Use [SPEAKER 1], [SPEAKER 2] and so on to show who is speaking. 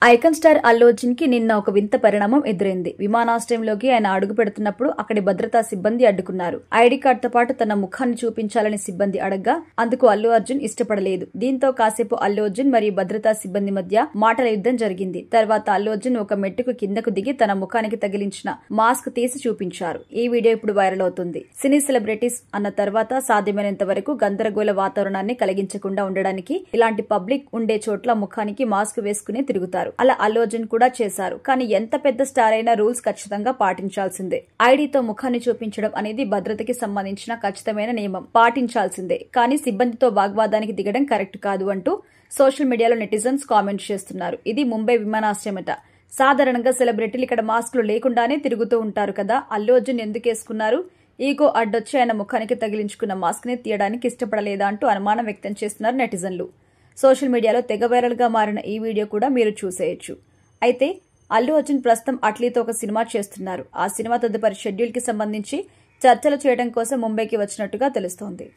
[SPEAKER 1] Icon star Allu Arjun కి నిన్న ఒక వింత పరిణామం ఎదురైంది. విమానాశ్రయంలోకి ఆయన అడుగు పెడుతున్నప్పుడు అక్కడి భద్రతా సిబ్బంది అడ్డుకున్నారు. ఐడి కార్డుతో పాటు తన ముఖాన్ని చూపించాలని సిబ్బంది అడగ్గా అందుకు అల్లు అర్జున్ ఇష్టపడలేదు. దీంతో కాసేపు అల్లు అర్జున్ మరియు భద్రతా సిబ్బంది మధ్య మాటల యుద్ధం జరిగింది. తర్వాత అల్లు అర్జున్ ఒక మెట్టుకు కిందకు దిగి తన ముఖానికి తగిలించిన మాస్క్ తీసి చూపించారు. ఈ వీడియో ఇప్పుడు వైరల్ అవుతుంది. సినీ సెలబ్రిటీస్ అన్న తర్వాత సాధ్యమైనంత వరకు గందరగోళ వాతావరణాన్ని కలిగించకుండా ఉండడానికి ఇలాంటి పబ్లిక్ ఉండే చోట్ల ముఖానికి మాస్క్ వేసుకుని తిరుగుతారు. అలా అల్లు అర్జున్ కూడా చేశారు. కానీ ఎంత పెద్ద స్టార్ అయినా రూల్స్ ఖచ్చితంగా పాటించాల్సిందే. ఐడితో ముఖాన్ని చూపించడం అనేది భద్రతకి సంబంధించిన ఖచ్చితమైన నియమం, పాటించాల్సిందే. కానీ సిబ్బందితో వాగ్వాదానికి దిగడం కరెక్ట్ కాదు అంటూ సోషల్ మీడియాలో నెటిజన్స్ కామెంట్ చేస్తున్నారు. ఇది ముంబై విమానాశ్రయమట. సాధారణంగా సెలబ్రిటీలు ఇక్కడ మాస్కులు లేకుండానే తిరుగుతూ ఉంటారు కదా, అల్లు అర్జున్ ఎందుకు వేసుకున్నారు? ఈగో అడ్డొచ్చి ఆయన ముఖానికి తగిలించుకున్న మాస్క్ ని తీయడానికి ఇష్టపడలేదా అంటూ అనుమానం వ్యక్తం చేస్తున్నారు నెటిజన్లు. సోషల్ మీడియాలో తెగ వైరల్ గా మారిన ఈ వీడియో కూడా మీరు చూసేయొచ్చు. అయితే అల్లు అర్జున్ ప్రస్తుతం అట్లీతో ఒక సినిమా చేస్తున్నారు. ఆ సినిమా తదుపరి షెడ్యూల్ కి సంబంధించి చర్చలు చేయడం కోసం ముంబైకి వచ్చినట్టుగా తెలుస్తోంది.